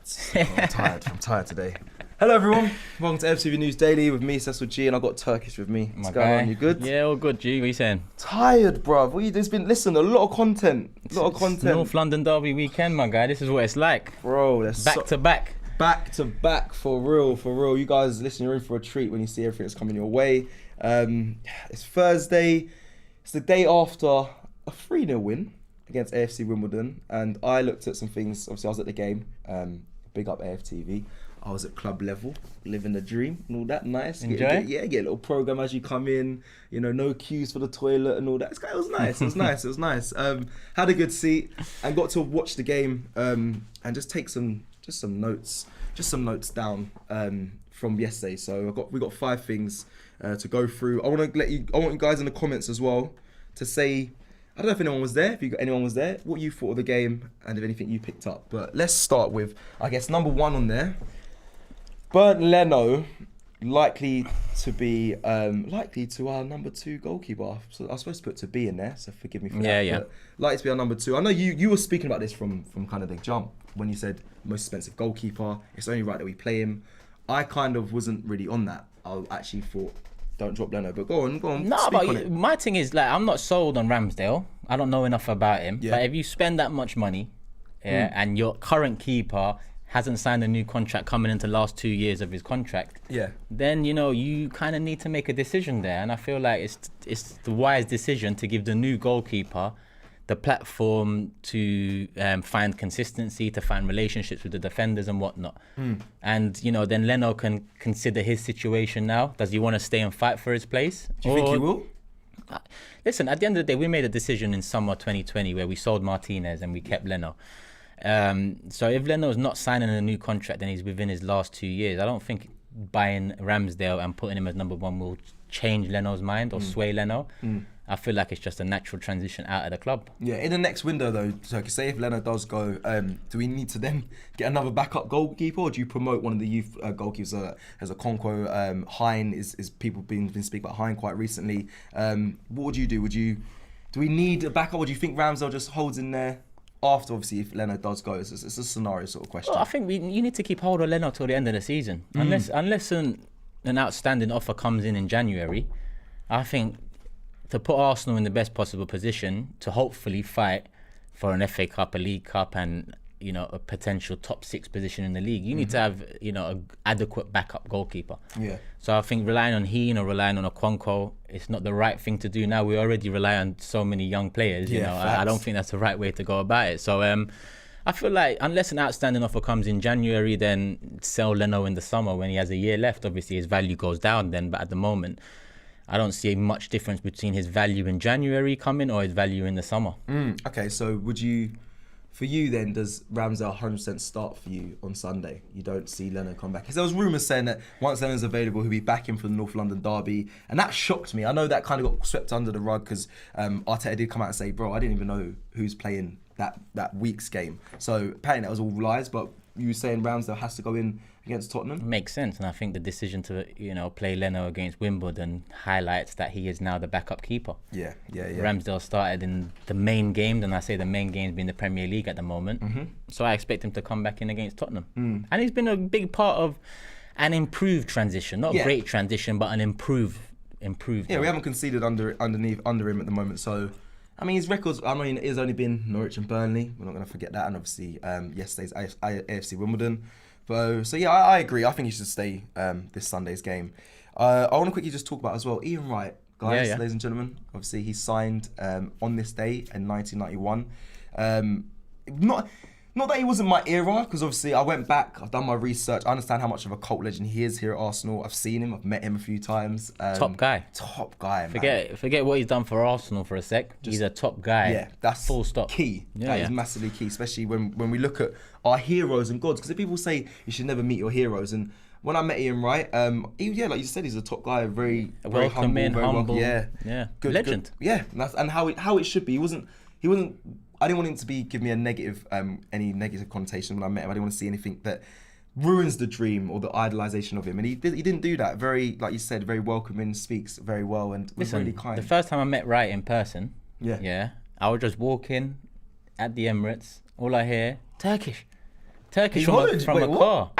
I'm tired today. Hello everyone, welcome to AFTV News Daily with me, Cecil G, and I've got Turkish with me. What's going on? You good? Yeah, all good, G. What are you saying? Tired, bruv. There's been, listen, a lot of content. North London Derby weekend, my guy. This is what it's like. Bro, that's back to back. Back to back, for real. You guys, listen, you're in for a treat when you see everything that's coming your way. It's Thursday. It's the day after a 3-0 win against AFC Wimbledon, and I looked at some things. Obviously, I was at the game. Big up AFTV. I was at club level, living the dream and all that. Nice. Enjoy? Get a little program as you come in. You know, no queues for the toilet and all that. It was nice. It was nice. Had a good seat and got to watch the game and just take some notes down from yesterday. So we got 5 things to go through. I want you guys in the comments as well to say, I don't know if anyone was there, what you thought of the game and if anything you picked up. But let's start with, I guess, number 1 on there. Bernd Leno, likely to our number 2 goalkeeper. So I was supposed to put to be in there, so forgive me for that. Yeah. But likely to be our number 2. I know you were speaking about this from kind of the jump when you said most expensive goalkeeper. It's only right that we play him. I kind of wasn't really on that. I actually thought, don't drop Leno, but go on. No, but my thing is, like, I'm not sold on Ramsdale. I don't know enough about him. Yeah. But if you spend that much money, and your current keeper hasn't signed a new contract coming into the last 2 years of his contract, then you kind of need to make a decision there. And I feel like it's the wise decision to give the new goalkeeper the platform to find consistency, to find relationships with the defenders and whatnot. And then Leno can consider his situation now. Does he want to stay and fight for his place? Do you think he will? Listen, at the end of the day, we made a decision in summer 2020 where we sold Martinez and we kept Leno. So if Leno's not signing a new contract, then he's within his last 2 years. I don't think buying Ramsdale and putting him as number 1 will change Leno's mind or sway Leno. I feel like it's just a natural transition out of the club. Yeah, in the next window though, so say if Leno does go, do we need to then get another backup goalkeeper, or do you promote one of the youth goalkeepers as a Conquo? Hein is people been speaking about Hein quite recently. What would you do? Do we need a backup, or do you think Ramsdale just holds in there after, obviously, if Leno does go? It's a scenario sort of question. Well, I think you need to keep hold of Leno till the end of the season. Unless an outstanding offer comes in January, I think to put Arsenal in the best possible position to hopefully fight for an FA Cup, a League Cup, and a potential top 6 position in the league, you need to have an adequate backup goalkeeper. Yeah. So I think relying on Hein or relying on a Okonkwo, it's not the right thing to do now. We already rely on so many young players. I don't think that's the right way to go about it. So I feel like unless an outstanding offer comes in January, then sell Leno in the summer when he has a year left. Obviously his value goes down then, but at the moment I don't see much difference between his value in January coming or his value in the summer. Okay, so for you then, does Ramsdale 100% start for you on Sunday? You don't see Leno come back? Because there was rumours saying that once Leno's available, he'll be back in for the North London Derby. And that shocked me. I know that kind of got swept under the rug because Arteta did come out and say, bro, I didn't even know who's playing that week's game. So apparently that was all lies, but you were saying Ramsdale has to go in against Tottenham? Makes sense, and I think the decision to play Leno against Wimbledon highlights that he is now the backup keeper. Yeah. Ramsdale started in the main games, and I say the main games being the Premier League at the moment. So I expect him to come back in against Tottenham. And he's been a big part of an improved transition, not a great transition, but an improved. Yeah, we haven't conceded under him at the moment, so. I mean, his records, it has only been Norwich and Burnley. We're not going to forget that. And obviously, yesterday's AFC Wimbledon. So yeah, I agree. I think he should stay this Sunday's game. I want to quickly just talk about as well, Ian Wright, guys, ladies and gentlemen. Obviously, he signed on this day in 1991. Not that he wasn't my era, because obviously I went back, I've done my research, I understand how much of a cult legend he is here at Arsenal. I've seen him, I've met him a few times. Top guy, man. Forget what he's done for Arsenal for a sec. He's a top guy. Yeah, that's full stop. Key. That is massively key, especially when we look at our heroes and gods. Because if people say you should never meet your heroes, and when I met Ian Wright, like you said, he's a top guy, very humble. Good legend. And how it should be. He wasn't. I didn't want him to give me any negative connotation when I met him. I didn't want to see anything that ruins the dream or the idolization of him. And he didn't do that. Very, like you said, very welcoming, speaks very well, and was really kind. The first time I met Wright in person, I was just walking at the Emirates. All I hear, Turkish. Turkish He from hollered. from Wait, a what? car.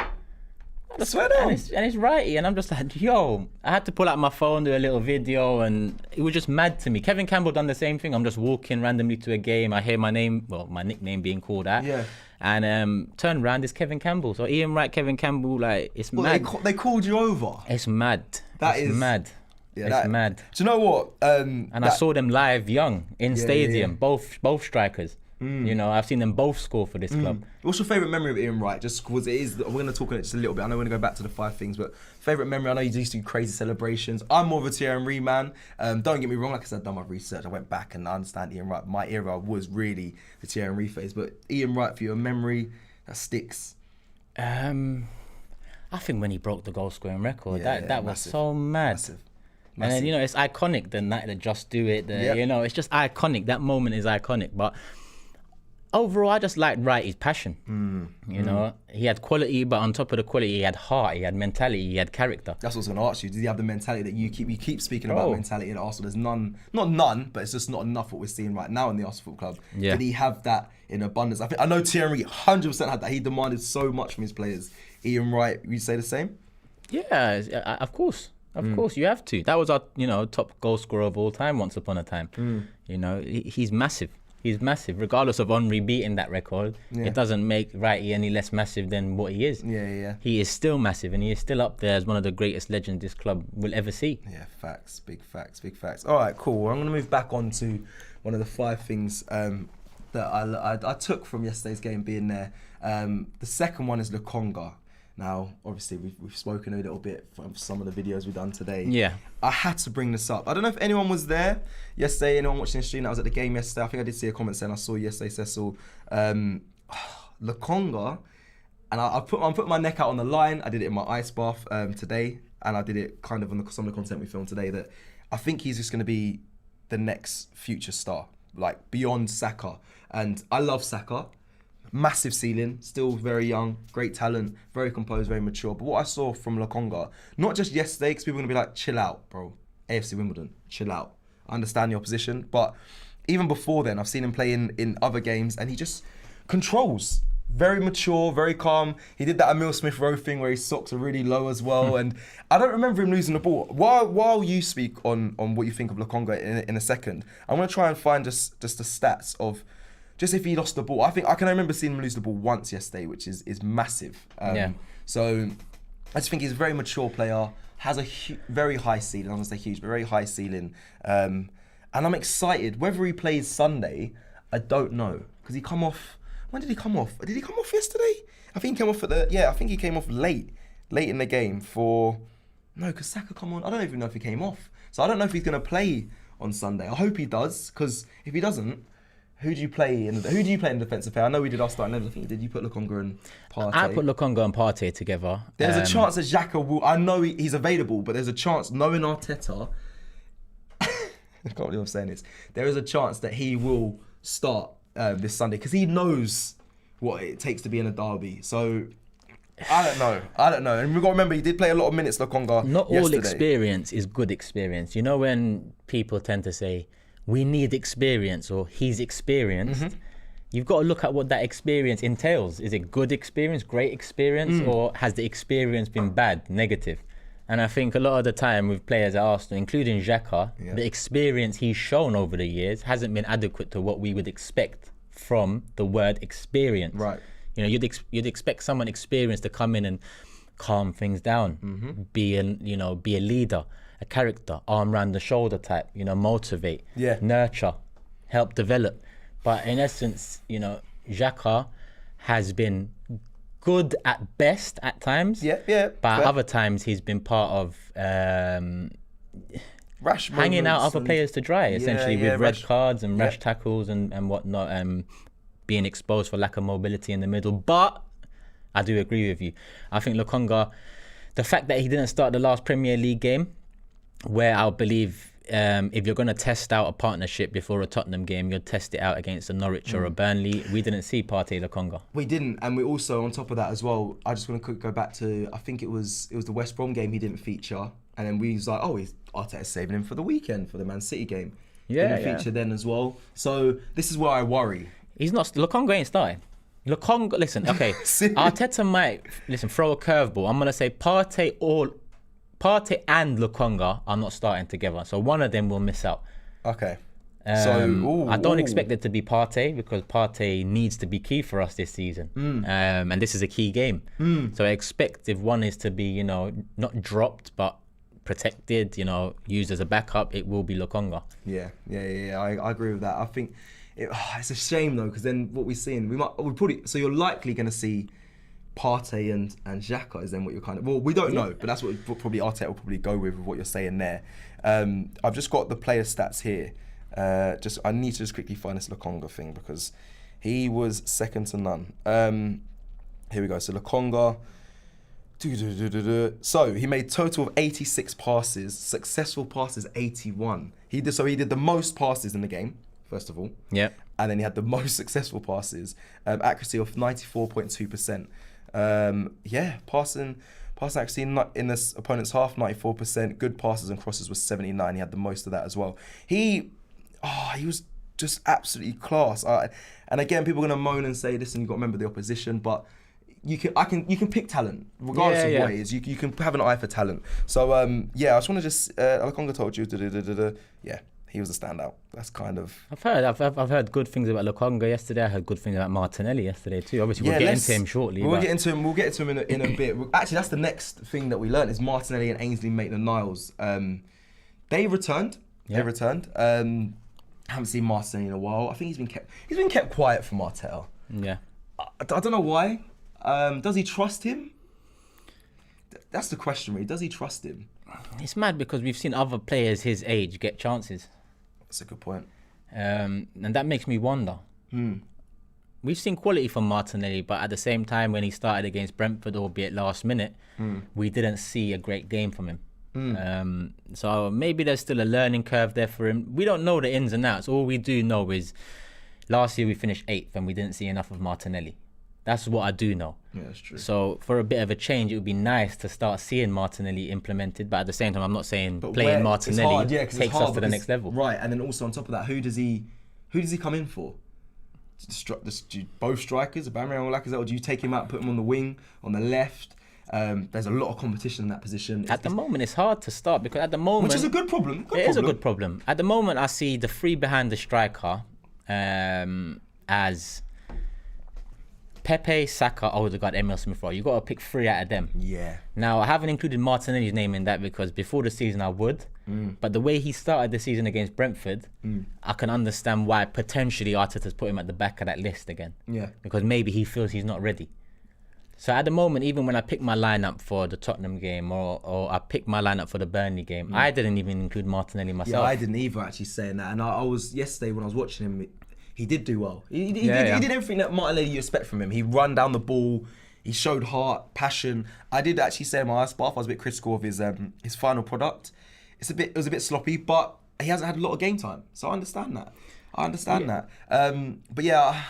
I swear down. And it's righty, and I'm just like, yo, I had to pull out my phone, do a little video, and it was just mad to me. Kevin Campbell done the same thing. I'm just walking randomly to a game. I hear my name, well, my nickname being called out. Yeah. And turn around, it's Kevin Campbell. So Ian Wright, Kevin Campbell, like, it's Well, mad. they called you over. It's mad. That it's is- mad. Yeah, It's mad. Do you know what? And I saw them live young in stadium, yeah. both strikers. You know, I've seen them both score for this club. What's your favourite memory of Ian Wright? Just because it is, we're going to talk on it just a little bit. I know we're going to go back to the 5 things, but favourite memory, I know you used to do crazy celebrations. I'm more of a Thierry man. Don't get me wrong, like I said, I've done my research. I went back and I understand Ian Wright. My era was really the Thierry phase, but Ian Wright, for your memory, that sticks. I think when he broke the goal scoring record, Yeah, that was massive. so mad. Massive. And then, you know, it's iconic, the night that Just Do It, Yep. you know, it's just iconic. That moment is iconic. But overall, I just liked Wrighty's passion. You know, he had quality, but on top of the quality, he had heart, he had mentality, he had character. That's what I was going to ask you. Did he have the mentality that you keep speaking about Bro. mentality at Arsenal? There's not none, but it's just not enough what we're seeing right now in the Arsenal Football Club. Yeah. Did he have that in abundance? I know Thierry 100% had that. He demanded so much from his players. Ian Wright, you say the same? Yeah, of course. Of course, you have to. That was our, you know, top goal scorer of all time once upon a time. You know, he's massive. He's massive. Regardless of Henry beating that record, it doesn't make Wrighty any less massive than what he is. Yeah. He is still massive, and he is still up there as one of the greatest legends this club will ever see. Yeah, facts, big facts. All right, cool. Well, I'm going to move back on to one of the 5 things that I took from yesterday's game being there. The second one is Lukonga. Now, obviously, we've spoken a little bit from some of the videos we've done today. Yeah. I had to bring this up. I don't know if anyone was there yesterday, anyone watching the stream that was at the game yesterday. I think I did see a comment saying I saw you yesterday, Cecil. Lukonga, and I'm putting my neck out on the line. I did it in my ice bath today, and I did it kind of on some of the content we filmed today, that I think he's just going to be the next future star, like beyond Saka. And I love Saka. Massive ceiling, still very young, great talent, very composed, very mature. But what I saw from Lukonga, not just yesterday, because people are going to be like, chill out, bro. AFC Wimbledon, chill out. I understand your position, but even before then, I've seen him play in other games, and he just controls. Very mature, very calm. He did that Emil Smith Rowe thing where his socks are really low as well. And I don't remember him losing the ball. While you speak on what you think of Lukonga in a second, I'm going to try and find just the stats of just if he lost the ball. I can remember seeing him lose the ball once yesterday, which is massive. So I just think he's a very mature player, has a very high ceiling. I'm going to say huge, but very high ceiling. And I'm excited. Whether he plays Sunday, I don't know. Because he come off... When did he come off? Did he come off yesterday? I think he came off I think he came off late in the game for... No, because Saka come on. I don't even know if he came off. So I don't know if he's going to play on Sunday. I hope he does, because if he doesn't, who do you play in defensive pair? I know we did our starting level. I think did you put Lukonga and Partey? I put Lukonga and Partey together. There's a chance that Xhaka will... I know he's available, but there's a chance, knowing Arteta... I can't believe I'm saying this. There is a chance that he will start this Sunday, because he knows what it takes to be in a derby. So, I don't know. And we've got to remember, he did play a lot of minutes, Lukonga, Not yesterday. all experience is good experience. You know when people tend to say, we need experience, or he's experienced, you've got to look at what that experience entails. Is it good experience, great experience, or has the experience been bad, negative? And I think a lot of the time with players at Arsenal, including Xhaka, the experience he's shown over the years hasn't been adequate to what we would expect from the word experience. Right. You know, you'd expect someone experienced to come in and calm things down, be a leader, a character, arm around the shoulder type, motivate, nurture, help develop. But in essence, Xhaka has been good at best at times. But other times he's been part of rash hanging out other players to dry, essentially, with red cards and rash tackles and whatnot, being exposed for lack of mobility in the middle. But I do agree with you. I think Lukonga, the fact that he didn't start the last Premier League game, where I believe if you're going to test out a partnership before a Tottenham game, you'll test it out against a Norwich or a Burnley. We didn't see Partey Lukonga. We didn't, and we also, on top of that as well, I just want to go back to, I think it was the West Brom game he didn't feature, and then we was like, oh, Arteta's saving him for the weekend for the Man City game. Didn't feature then as well. So this is where I worry. Lukonga ain't starting. Lokonga, listen, okay. Arteta might throw a curveball. I'm gonna say Partey and Lokonga are not starting together, so one of them will miss out. Okay. I don't expect it to be Partey because Partey needs to be key for us this season, and this is a key game. So I expect if one is to be, not dropped but protected, used as a backup, it will be Lokonga. Yeah. I agree with that. I think it's a shame though, because then what we're seeing, so you're likely going to see Partey and Xhaka is then what you're we don't know, but that's what probably Arteta will probably go with what you're saying there. I've just got the player stats here. I need to just quickly find this Lokonga thing because he was second to none. Here we go. So Lokonga. So he made total of 86 passes, successful passes 81. He did the most passes in the game, first of all. Yeah. And then he had the most successful passes, accuracy of 94.2%. Passing accuracy in this opponent's half, 94%. Good passes and crosses was 79. He had the most of that as well. He was just absolutely class. And again, people are gonna moan and say, "Listen, you got to remember the opposition," but you can pick talent regardless of what it is. You can have an eye for talent. So I just want to Lokonga told you, he was a standout. That's kind of. I've heard good things about Lokonga yesterday. I heard good things about Martinelli yesterday too. Obviously, we'll get into him shortly. We'll get into him in a bit. Actually, that's the next thing that we learned is Martinelli and Ainsley Maitland-Niles. They returned. Yeah. They returned. Haven't seen Martinelli in a while. I think he's been kept quiet from Arteta. Yeah. I don't know why. Does he trust him? That's the question, really. Does he trust him? It's mad because we've seen other players his age get chances. That's a good point. And that makes me wonder. We've seen quality from Martinelli, but at the same time, when he started against Brentford, albeit last minute, we didn't see a great game from him. So maybe there's still a learning curve there for him. We don't know the ins and outs. All we do know is last year we finished 8th and we didn't see enough of Martinelli. That's what I do know. Yeah, that's true. So for a bit of a change, it would be nice to start seeing Martinelli implemented. But at the same time, I'm not saying playing Martinelli takes us to the next level. Right, and then also on top of that, who does he come in for? Both strikers, Aubameyang or Lacazette, or do you take him out and put him on the wing, on the left? There's a lot of competition in that position. At the moment, it's hard to start because at the moment... Which is a good problem. It is a good problem. At the moment, I see the three behind the striker as Pepe, Saka, Odegaard, Emile Smith-Rowe. You've got to pick 3 out of them. Yeah. Now, I haven't included Martinelli's name in that because before the season I would. But the way he started the season against Brentford, I can understand why potentially Arteta's put him at the back of that list again. Yeah. Because maybe he feels he's not ready. So at the moment, even when I pick my lineup for the Tottenham game or I pick my lineup for the Burnley game, I didn't even include Martinelli myself. Yeah, I didn't either actually saying that. And I was yesterday when I was watching him, he did do well. He did everything that Martinelli you expect from him. He run down the ball. He showed heart, passion. I did actually say in my last bath, I was a bit critical of his final product. It was a bit sloppy, but he hasn't had a lot of game time. So I understand that. But yeah,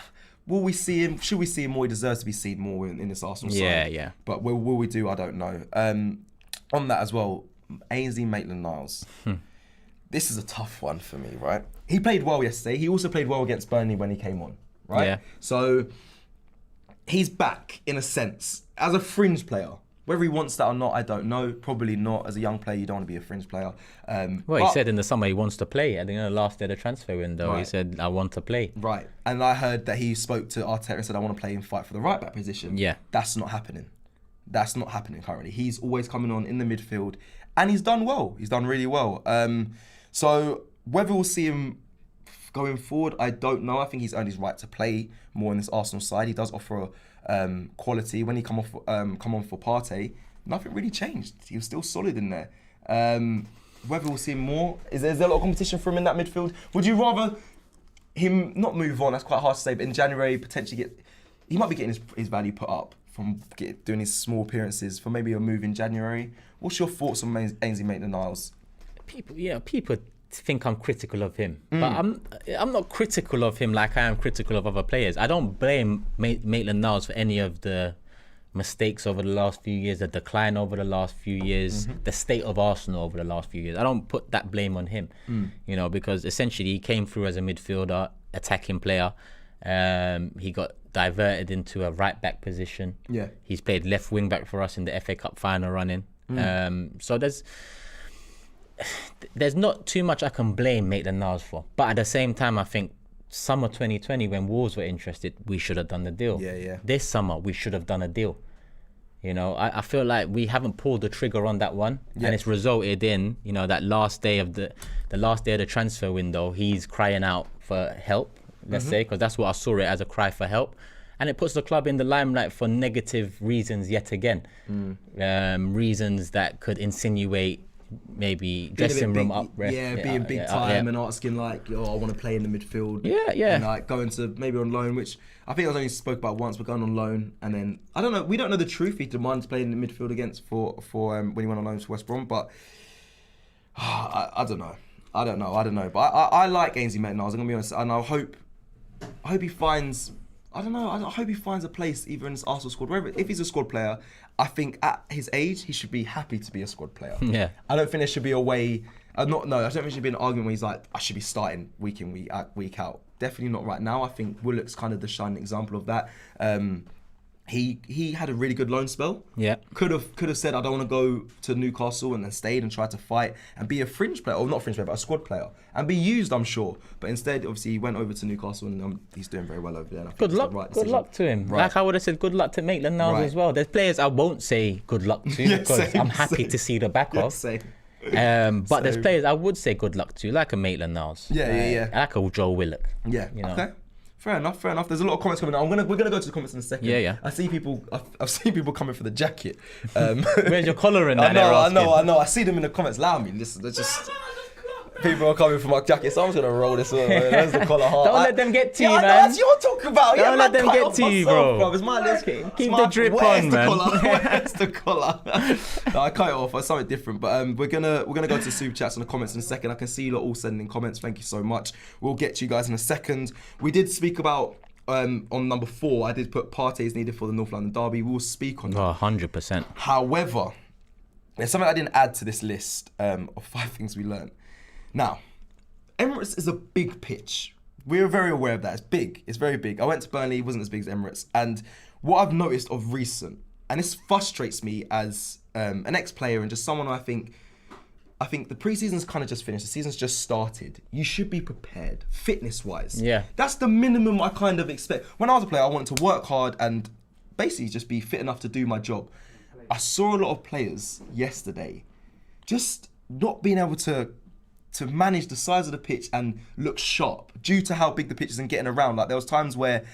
will we see him? Should we see him more? He deserves to be seen more in this Arsenal side. Yeah. But will we do? I don't know. On that as well, Ainsley Maitland-Niles. This is a tough one for me, right? He played well yesterday. He also played well against Burnley when he came on, right? Yeah. So he's back in a sense as a fringe player. Whether he wants that or not, I don't know. Probably not. As a young player, you don't want to be a fringe player. He said in the summer he wants to play. At the last day of the transfer window, He said, I want to play. Right. And I heard that he spoke to Arteta and said, I want to play and fight for the right-back position. Yeah. That's not happening. That's not happening currently. He's always coming on in the midfield. And he's done well. He's done really well. So whether we'll see him going forward, I don't know. I think he's earned his right to play more in this Arsenal side. He does offer quality. When he come on for Partey, nothing really changed. He was still solid in there. Whether we'll see him more, is there a lot of competition for him in that midfield? Would you rather him not move on? That's quite hard to say. But in January, potentially he might be getting his value put up from doing his small appearances for maybe a move in January. What's your thoughts on Ainsley Maitland-Niles? People think I'm critical of him, but I'm not critical of him like I am critical of other players. I don't blame Maitland-Niles for any of the mistakes over the last few years, the decline over the last few years, the state of Arsenal over the last few years. I don't put that blame on him, because essentially he came through as a midfielder, attacking player, He got diverted into a right back position. Yeah. He's played left wing back for us in the FA Cup final run-in. So there's not too much I can blame Maitland-Niles for. But at the same time, I think summer 2020, when Wolves were interested, we should have done the deal. Yeah. This summer, we should have done a deal. You know, I feel like we haven't pulled the trigger on that one, and it's resulted in, you know, that last day of the transfer window, he's crying out for help, let's say, because that's what I saw it as, a cry for help. And it puts the club in the limelight for negative reasons yet again. Reasons that could insinuate maybe dressing room uprest. Being big time and asking like, I want to play in the midfield. Yeah. And like going to maybe on loan, which I think I was only spoke about once, but going on loan. And then, I don't know, we don't know the truth. He demands playing in the midfield against for when he went on loan to West Brom. But I don't know. But I like Ainsley Maitland-Niles, I'm going to be honest. And I hope he finds... I don't know. I hope he finds a place either in this Arsenal squad, wherever. If he's a squad player, I think at his age he should be happy to be a squad player. Yeah. I don't think there should be a way. I don't think there should be an argument where he's like, I should be starting week in, week out. Definitely not right now. I think Willock's kind of the shining example of that. He had a really good loan spell. Yeah. Could have said, I don't want to go to Newcastle, and then stayed and tried to fight and be a fringe player, or not fringe player, but a squad player, and be used, I'm sure. But instead, obviously, he went over to Newcastle, and he's doing very well over there. Good luck. Good luck to him. Right. Like I would have said, good luck to Maitland-Niles as well. There's players I won't say good luck to because I'm happy to see the back of. But there's players I would say good luck to, like a Maitland-Niles. Yeah. Like a Joe Willock. Yeah. You know? Okay. Fair enough. There's a lot of comments coming on. We're gonna go to the comments in a second. Yeah. I've seen people coming for the jacket. Where's your collar in that? I know. I see them in the comments. Allow me. Listen, they're just people are coming for my jacket. So I'm just gonna roll this one. There's the collar. Don't let them get to you, man. That's what you're talking about. Don't let them get to you, bro. It's my list. Keep the drip on, man. Where's the collar? No, I cut it off. It's something different. But we're gonna go to the super chats and the comments in a second. I can see you lot all sending comments. Thank you so much. We'll get to you guys in a second. We did speak about on number 4. I did put Partey is needed for the North London derby. We'll speak on that. 100%. However, there's something I didn't add to this list of 5 things we learned. Now, Emirates is a big pitch. We're very aware of that. It's big. It's very big. I went to Burnley. It wasn't as big as Emirates. And what I've noticed of recent, and this frustrates me as an ex-player and just someone I think the pre-season's kind of just finished. The season's just started. You should be prepared, fitness-wise. Yeah. That's the minimum I kind of expect. When I was a player, I wanted to work hard and basically just be fit enough to do my job. I saw a lot of players yesterday just not being able to manage the size of the pitch and look sharp due to how big the pitch is and getting around. Like there was times where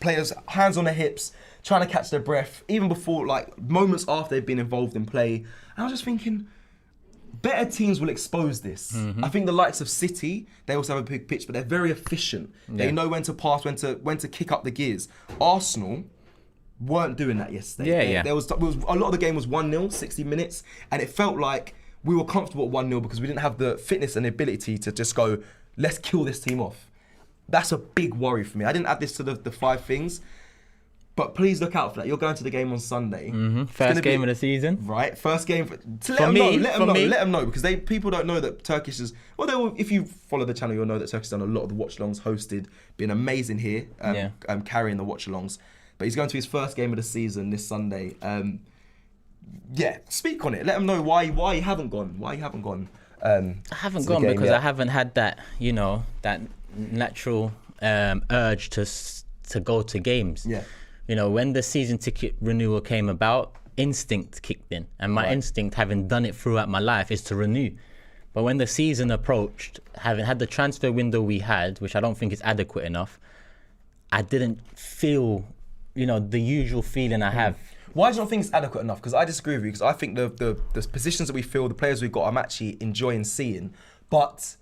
players, hands on their hips, trying to catch their breath, even before, like moments after they've been involved in play. And I was just thinking, better teams will expose this. I think the likes of City, they also have a big pitch, but they're very efficient. They know when to pass, when to kick up the gears. Arsenal weren't doing that yesterday. There was a lot of the game was 1-0, 60 minutes, and it felt like we were comfortable at 1-0 because we didn't have the fitness and ability to just go, let's kill this team off. That's a big worry for me. I didn't add this to the 5 things, but please look out for that. You're going to the game on Sunday. First game of the season. Right, first game. Let them know because people don't know that Turkish is, well, if you follow the channel, you'll know that Turkish has done a lot of the watch-alongs, hosted, been amazing here, carrying the watch-alongs. But he's going to his first game of the season this Sunday. Speak on it. Let them know why you haven't gone. I haven't gone because I haven't had that, that natural urge to go to games. Yeah. When the season ticket renewal came about, instinct kicked in, and my instinct, having done it throughout my life, is to renew. But when the season approached, having had the transfer window we had, which I don't think is adequate enough, I didn't feel, the usual feeling I have. Why do you not think it's adequate enough? Because I disagree with you, because I think the positions that we fill, the players we've got, I'm actually enjoying seeing. But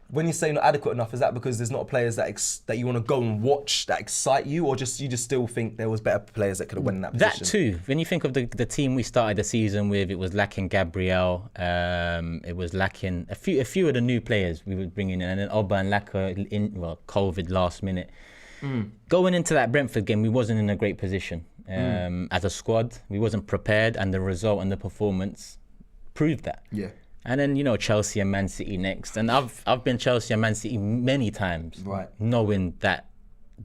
when you say not adequate enough, is that because there's not players that you want to go and watch that excite you, or you just still think there was better players that could have won in that position? That too. When you think of the team we started the season with, it was lacking Gabriel, it was lacking a few of the new players we were bringing in, and then Oba and Laka COVID last minute. Going into that Brentford game, we wasn't in a great position. As a squad, we wasn't prepared, and the result and the performance proved that. Yeah. And then Chelsea and Man City next, and I've been Chelsea and Man City many times, knowing that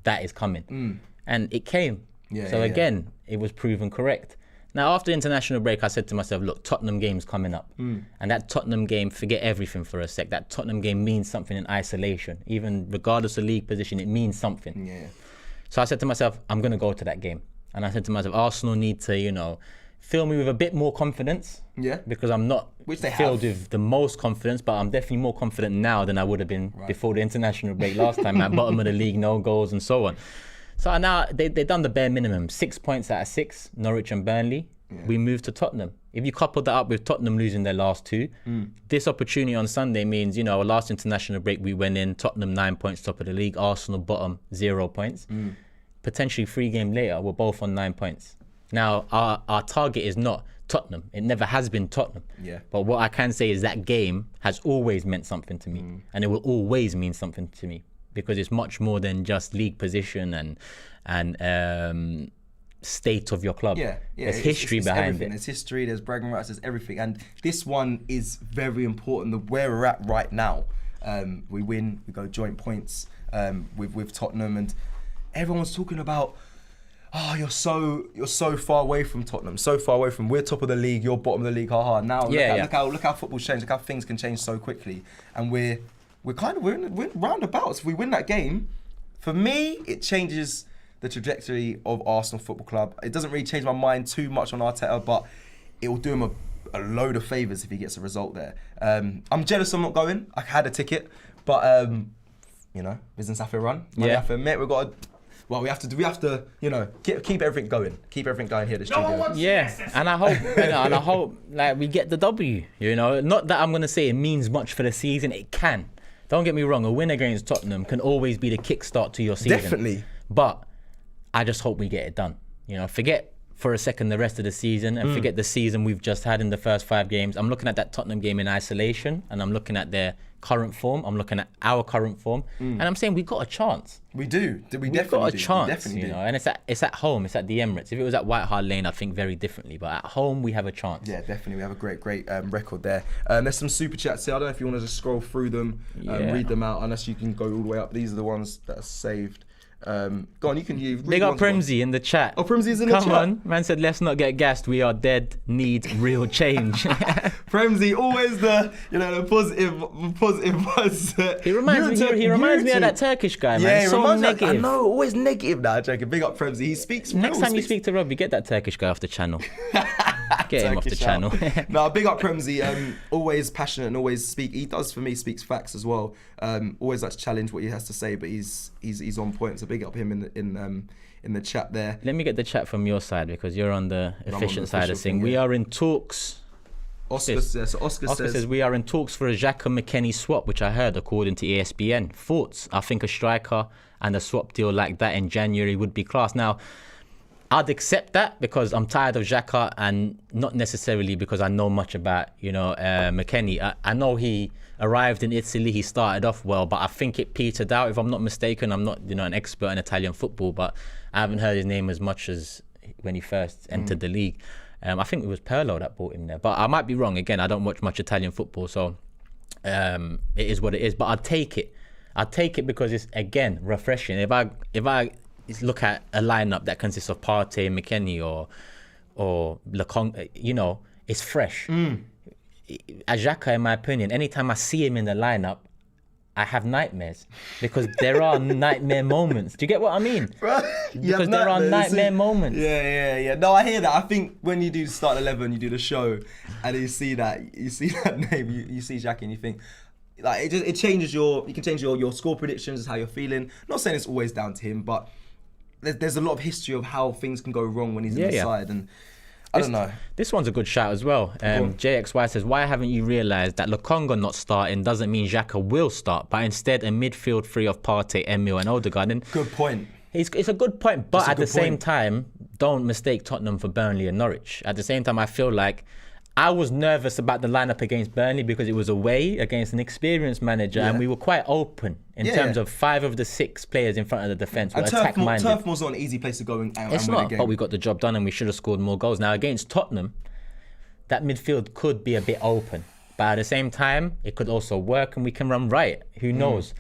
that is coming. And it came. Yeah, so yeah, again, it was proven correct. Now, after international break, I said to myself, look, Tottenham game's coming up. And that Tottenham game, forget everything for a sec. That Tottenham game means something in isolation. Even regardless of league position, it means something. Yeah. So I said to myself, I'm going to go to that game. And I said to myself, Arsenal need to, you know, fill me with a bit more confidence. Yeah. Because I'm not filled with the most confidence, but I'm definitely more confident now than I would have been before the international break last time at bottom of the league, no goals and so on. So now they've done the bare minimum, 6 points out of 6, Norwich and Burnley. Yeah. We moved to Tottenham. If you couple that up with Tottenham losing their last 2, this opportunity on Sunday means, you know, our last international break, we went in, Tottenham 9 points top of the league, Arsenal bottom 0 points. Potentially 3 games later, we're both on 9 points. Now, our target is not Tottenham. It never has been Tottenham. Yeah. But what I can say is that game has always meant something to me. And it will always mean something to me because it's much more than just league position and state of your club. Yeah. There's history behind everything. it. There's history, there's bragging rights, there's everything. And this one is very important, where we're at right now. We win, we go joint points with Tottenham, and everyone's talking about, oh, you're so far away from Tottenham, so far away from, we're top of the league, you're bottom of the league, haha. Now look how football's changed, look how things can change so quickly. And we're in roundabouts. If we win that game, for me, it changes the trajectory of Arsenal Football Club. It doesn't really change my mind too much on Arteta, but it will do him a load of favours if he gets a result there. I'm jealous I'm not going. I had a ticket, but you know, business have to run. We have to admit, we have to, you know, keep everything going. Keep everything going here at the studio. And I hope, like, we get the W. You know, not that I'm gonna say it means much for the season. It can. Don't get me wrong. A win against Tottenham can always be the kickstart to your season. Definitely. But I just hope we get it done. You know, forget for a second the rest of the season and forget the season we've just had in the first 5 games. I'm looking at that Tottenham game in isolation, and I'm looking at their current form. I'm looking at our current form, and I'm saying we got a chance. We do. We've got a chance, you know, and it's at home. It's at the Emirates. If it was at White Hart Lane, I think very differently. But at home, we have a chance. Yeah, definitely. We have a great record there. There's some super chats here. I don't know if you want to just scroll through them, read them out, unless you can go all the way up. These are the ones that are saved. Go on, you can use. They got Premzy in the chat. Oh, Premzy's in the chat. Come on, man said, let's not get gassed. We are dead. Need real change. Premzy, always the positive buzz. He reminds me of that Turkish guy, man. Yeah, so negative. I know, always negative. Nah, joking. Big up Premzy. He speaks. Next time you speak to Robbie, get that Turkish guy off the channel. Get him off the channel. No, big up Premzy. Always passionate and always speak. He does, for me, speaks facts as well. Always likes to challenge what he has to say, but he's on point. So big up him in the chat there. Let me get the chat from your side because you're on the efficient side of things. We are in talks. Oscar says we are in talks for a Xhaka Mckenney swap, which I heard according to ESPN. Thoughts? I think a striker and a swap deal like that in January would be class. Now, I'd accept that because I'm tired of Xhaka, and not necessarily because I know much about, Mckenney. I know he arrived in Italy, he started off well, but I think it petered out, if I'm not mistaken. I'm not, an expert in Italian football, but I haven't heard his name as much as when he first entered the league. I think it was Pirlo that brought him there, but I might be wrong. Again, I don't watch much Italian football, so it is what it is. But I'd take it. I'd take it because it's, again, refreshing. If I look at a lineup that consists of Partey, Mckenney, or Lecon, it's fresh. Xhaka, in my opinion, anytime I see him in the lineup, I have nightmares because there are nightmare moments. Do you get what I mean? Because there are nightmare moments. Yeah. No, I hear that. I think when you do start 11, you do the show, and you see that name, you see Xhaka, and you think, like, it changes you can change your score predictions, how you're feeling. Not saying it's always down to him, but there's a lot of history of how things can go wrong when he's in the side, and I don't know. This one's a good shout as well. JXY says, why haven't you realised that Lokonga not starting doesn't mean Xhaka will start, but instead a midfield three of Partey, Emil and Odegaard? And good point. It's a good point, but at the same time, don't mistake Tottenham for Burnley and Norwich. At the same time, I feel like I was nervous about the lineup against Burnley because it was away against an experienced manager, and we were quite open in terms of 5 of the 6 players in front of the defence were attack-minded. Turf Moor's not an easy place to go and it's win not, a game. but we got the job done and we should have scored more goals. Now, against Tottenham, that midfield could be a bit open, but at the same time, it could also work and we can run right. Who knows?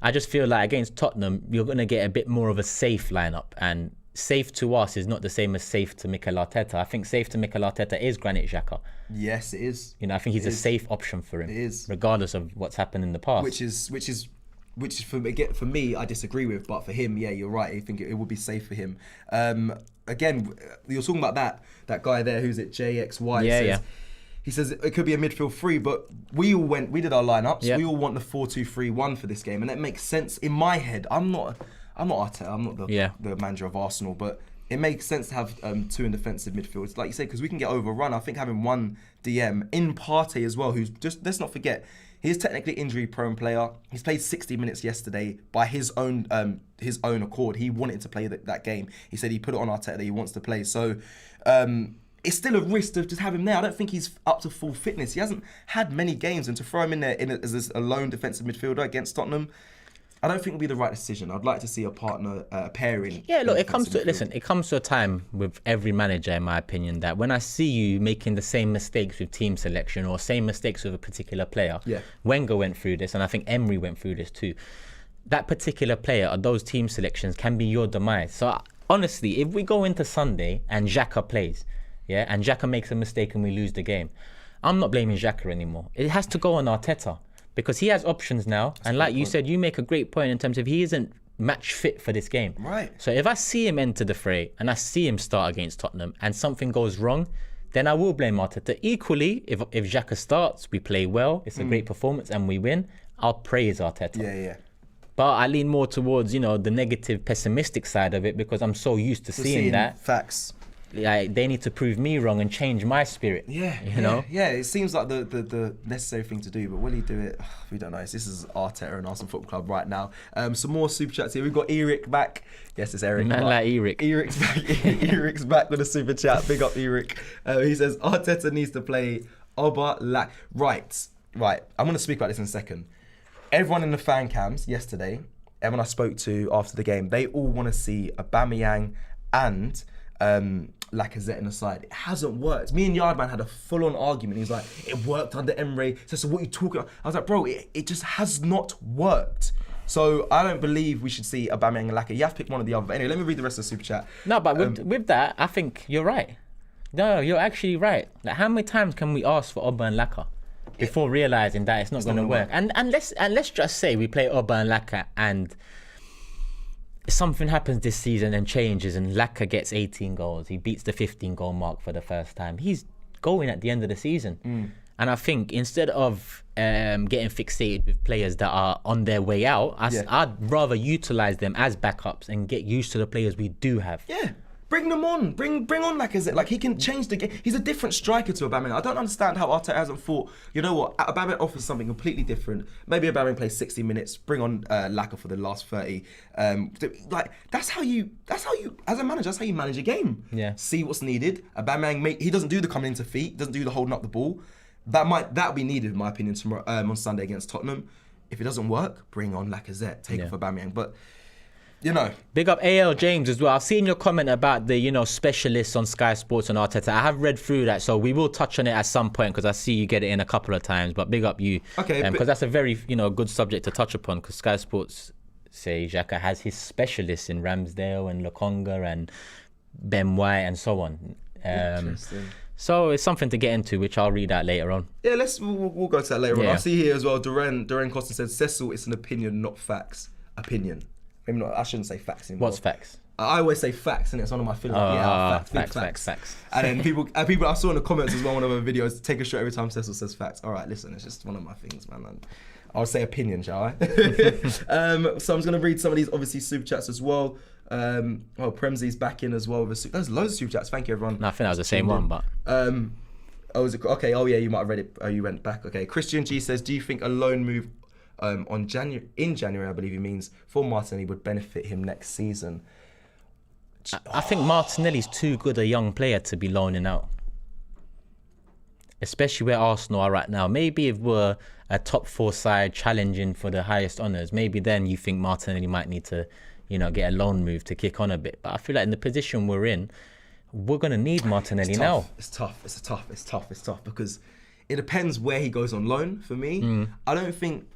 I just feel like against Tottenham, you're going to get a bit more of a safe lineup. And safe to us is not the same as safe to Mikel Arteta. I think safe to Mikel Arteta is Granit Xhaka. Yes, it is. I think he's a safe option for him. It is. Regardless of what's happened in the past. Which is for me, I disagree with, but for him, yeah, you're right. I think it would be safe for him. Again, you're talking about that guy there, who's it, JXY? Yeah. He says it could be a midfield three, but we did our lineups. Yeah. We all want the 4-2-3-1 for this game, and that makes sense in my head. I'm not Arteta. I'm not the manager of Arsenal, but it makes sense to have two in defensive midfields, like you said, because we can get overrun. I think having one DM in Partey as well, who's just, let's not forget, he's technically injury-prone player. He's played 60 minutes yesterday by his own accord. He wanted to play that game. He said he put it on Arteta that he wants to play. So it's still a risk to just have him there. I don't think he's up to full fitness. He hasn't had many games, and to throw him in there as a lone defensive midfielder against Tottenham, I don't think it would be the right decision. I'd like to see a partner, pairing. Yeah, look, it comes to a time with every manager, in my opinion, that when I see you making the same mistakes with team selection or same mistakes with a particular player, Wenger went through this, and I think Emery went through this too. That particular player or those team selections can be your demise. So honestly, if we go into Sunday and Xhaka plays, and Xhaka makes a mistake and we lose the game, I'm not blaming Xhaka anymore. It has to go on Arteta. Because he has options now, and like you said, you make a great point in terms of he isn't match fit for this game. Right. So if I see him enter the fray and I see him start against Tottenham and something goes wrong, then I will blame Arteta. Equally, if Xhaka starts, we play well, it's a great performance and we win, I'll praise Arteta. Yeah. But I lean more towards, the negative, pessimistic side of it because I'm so used to seeing that. Facts. They need to prove me wrong and change my spirit. Yeah. It seems like the necessary thing to do, but will he do it? We don't know. This is Arteta and Arsenal Football Club right now. Some more super chats here. We've got Eric back. Yes, it's Eric. Man like Eric. Eric's back. Eric's back with a super chat. Big up Eric. He says Arteta needs to play Right. I'm going to speak about this in a second. Everyone in the fan cams yesterday, everyone I spoke to after the game, they all want to see Aubameyang and Lacazette in the side. It hasn't worked. Me and Yardman had a full-on argument. He was like, it worked under Emery. So what are you talking about? I was like, bro, it just has not worked. So I don't believe we should see Aubameyang and Lacazette. You have to pick one or the other. But anyway, let me read the rest of the super chat. No, but with that, I think you're right. No, you're actually right. Like, how many times can we ask for Oba and Laka before realising that it's not going to work? And let's just say we play Oba and Laka and something happens this season and changes and Laka gets 18 goals. He beats the 15-goal mark for the first time. He's going at the end of the season. And I think instead of getting fixated with players that are on their way out, I'd rather utilise them as backups and get used to the players we do have. Yeah. Bring them on. Bring on Lacazette. Like, he can change the game. He's a different striker to Aubameyang. I don't understand how Arteta hasn't thought, you know what, Aubameyang offers something completely different. Maybe Aubameyang plays 60 minutes. Bring on Laka for the last 30. That's how you, as a manager, that's how you manage a game. Yeah. See what's needed. Aubameyang, he doesn't do the coming into feet. Doesn't do the holding up the ball. That'll be needed, in my opinion, tomorrow on Sunday against Tottenham. If it doesn't work, bring on Lacazette. Take off Aubameyang. But big up AL James as well. I've seen your comment about the specialists on Sky Sports and Arteta. I have read through that, so we will touch on it at some point because I see you get it in a couple of times. But big up you, because that's a very good subject to touch upon. Because Sky Sports say Xhaka has his specialists in Ramsdale and Lokonga and Ben White and so on. Interesting. So it's something to get into, which I'll read out later on. Yeah, we'll go to that later on. I see here as well. Duran Costa said, "Cecil, it's an opinion, not facts. Opinion." Maybe not. I shouldn't say facts anymore. What's facts? I always say facts, and it's one of my feelings. Facts. And then people, I saw in the comments as well, one of my videos, take a shot every time Cecil says facts. All right, listen, it's just one of my things, man. I'll say opinion, shall I? So I'm just going to read some of these, obviously, super chats as well. Premzi's back in as well. There's loads of super chats. Thank you, everyone. No, I think that was the same one, but... was it? Okay, oh yeah, you might have read it. You went back. Okay, Christian G says, do you think a loan move in January, I believe he means, for Martinelli would benefit him next season? I think Martinelli's too good a young player to be loaning out, especially where Arsenal are right now. Maybe if we're a top 4 side challenging for the highest honours, maybe then you think Martinelli might need to, get a loan move to kick on a bit. But I feel like in the position we're in, we're going to need Martinelli now. It's tough because it depends where he goes on loan for me. I don't think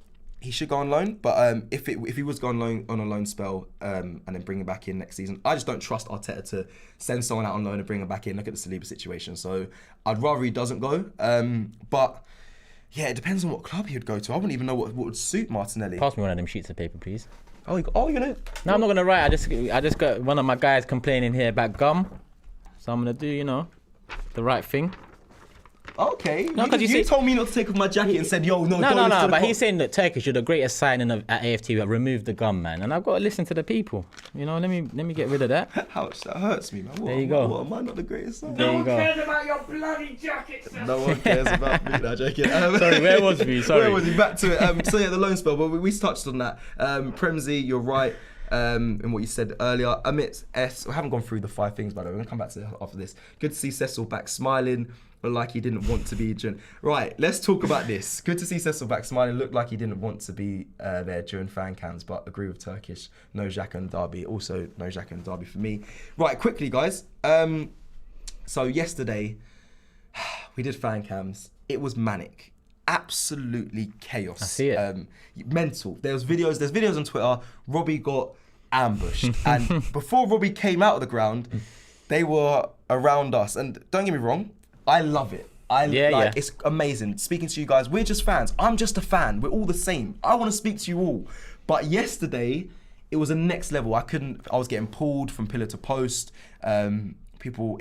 he should go on loan. But if he was going on a loan spell and then bring him back in next season, I just don't trust Arteta to send someone out on loan and bring him back in. Look at the Saliba situation. So I'd rather he doesn't go. But yeah, it depends on what club he would go to. I wouldn't even know what would suit Martinelli. Pass me one of them sheets of paper, please. Oh, you're gonna? No, I'm not gonna write. I just got one of my guys complaining here about gum, so I'm gonna do the right thing. Okay. No, you told me not to take off my jacket and said, yo, no. No. But he's saying that Turkish, you're the greatest signing at AFTV. Remove the gum, man. And I've got to listen to the people. Let me get rid of that. Ouch, that hurts me, man. There you go. What, am I not the greatest signer? There you go. No one cares about your bloody jacket, sir. No one cares about me. No, joking. Sorry, where was we? Sorry. Where was he? Back to it. So yeah, the loan spell. But we touched on that. Premsy, you're right. In what you said earlier. Amit S. We haven't gone through the 5 things, by the way. We're gonna come back to that after this. Good to see Cecil back smiling, but like he didn't want to be. Right, let's talk about this. Good to see Cecil back smiling. Looked like he didn't want to be there during fan cams, but agree with Turkish. No Xhaka and Derby. Also no Xhaka and Derby for me. Right, quickly, guys. So yesterday we did fan cams. It was manic. Absolutely chaos. I see it. Mental. There's videos on Twitter. Robbie got ambushed, and before Robbie came out of the ground, they were around us. And don't get me wrong, I love it. It's amazing speaking to you guys. We're just fans. I'm just a fan. We're all the same. I want to speak to you all. But yesterday, it was a next level. I was getting pulled from pillar to post. People,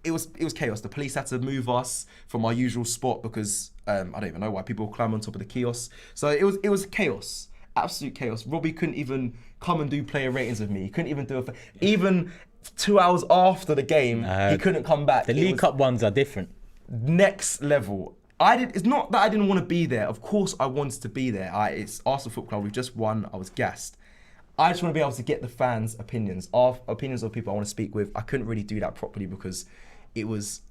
it was chaos. The police had to move us from our usual spot because I don't even know why people climb on top of the kiosk. So it was chaos, absolute chaos. Robbie couldn't even come and do player ratings with me. He couldn't even do it. Even 2 hours after the game, he couldn't come back. The League Cup ones are different. Next level. It's not that I didn't want to be there. Of course, I wanted to be there. It's Arsenal Football Club. We've just won. I was gassed. I just want to be able to get the fans' opinions of people I want to speak with. I couldn't really do that properly because it was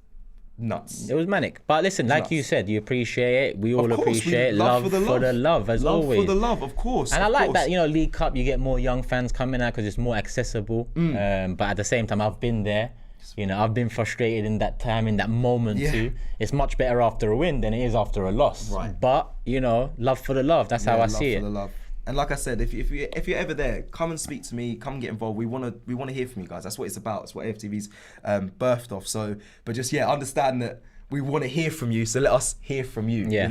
nuts. It was manic. But listen, like you said, you appreciate it. We all appreciate it. Love for the love, as always. Love for the love, of course. And I like that, League Cup, you get more young fans coming out because it's more accessible. But at the same time, I've been there. I've been frustrated in that time, in that moment too. It's much better after a win than it is after a loss. Right. But, love for the love. That's how I see it. Love for the love. And like I said, if you're ever there, come and speak to me. Come and get involved. We want to hear from you guys. That's what it's about. It's what AFTV's birthed off. So, but just understand that we want to hear from you. So let us hear from you. Yeah.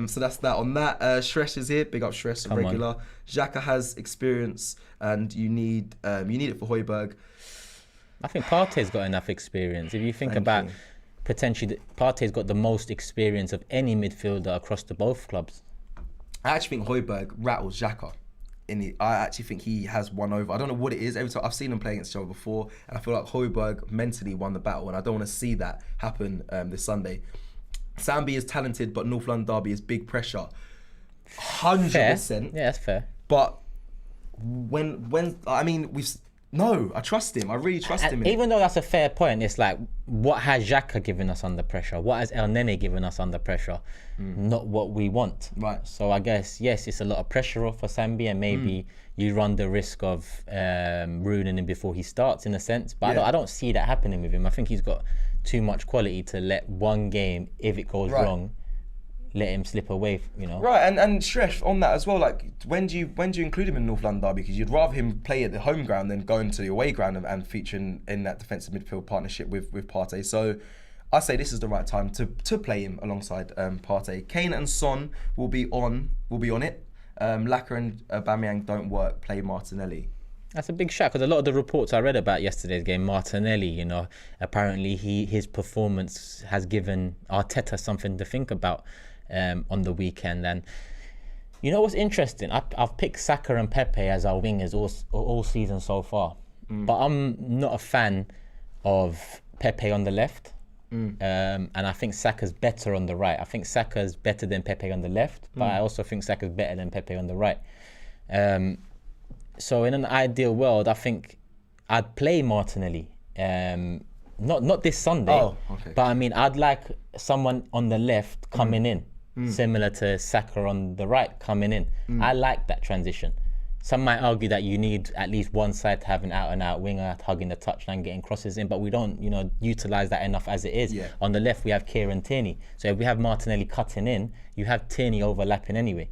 So that's that on that. Shresh is here. Big up Shresh, regular. Xhaka has experience, and you need it for Højbjerg. I think Partey's got enough experience. If you think about potentially, Partey's got the most experience of any midfielder across the both clubs. I actually think Højbjerg rattles Xhaka. I actually think he has won over. I don't know what it is. Every time I've seen them play against each other before, and I feel like Højbjerg mentally won the battle, and I don't want to see that happen this Sunday. Sambi is talented, but North London Derby is big pressure. 100%. Yeah, that's fair. But I trust him. I really trust him. Even though that's a fair point, it's like, what has Xhaka given us under pressure? What has El Nene given us under pressure? Not what we want. Right. So I guess, yes, it's a lot of pressure off for Sambi, and maybe you run the risk of ruining him before he starts, in a sense. But I don't see that happening with him. I think he's got too much quality to let one game, if it goes wrong, let him slip away, Right, and Shresh, on that as well, like, when do you include him in North London Derby? Because you'd rather him play at the home ground than going to the away ground and featuring in that defensive midfield partnership with Partey. So I say this is the right time to play him alongside Partey. Kane and Son will be on it. Laka and Aubameyang don't work. Play Martinelli. That's a big shock, because a lot of the reports I read about yesterday's game, Martinelli, apparently his performance has given Arteta something to think about on the weekend. And what's interesting? I've picked Saka and Pepe as our wingers all season so far, but I'm not a fan of Pepe on the left. And I think Saka's better on the right. I think Saka's better than Pepe on the left, but I also think Saka's better than Pepe on the right. So in an ideal world, I think I'd play Martinelli. Not this Sunday, but I'd like someone on the left coming in, similar to Saka on the right coming in. I like that transition. Some might argue that you need at least one side to have an out-and-out winger hugging the touchline, getting crosses in, but we don't, utilise that enough as it is. Yeah. On the left, we have Kieran Tierney. So if we have Martinelli cutting in, you have Tierney overlapping anyway.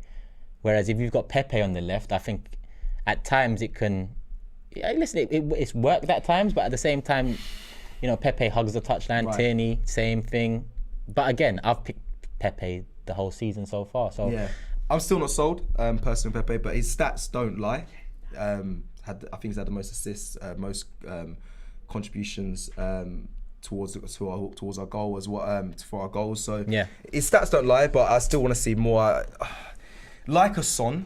Whereas if you've got Pepe on the left, I think at times it can. Listen, it's worked at times, but at the same time, you know, Pepe hugs the touchline. Right. Tierney, same thing. But again, I've picked Pepe the whole season so far. So Yeah, I'm still not sold, personally, on Pepe, but his stats don't lie. I think he's had the most assists, most contributions towards our goal as well, for our goals. So yeah, his stats don't lie, but I still want to see more. Like a Son,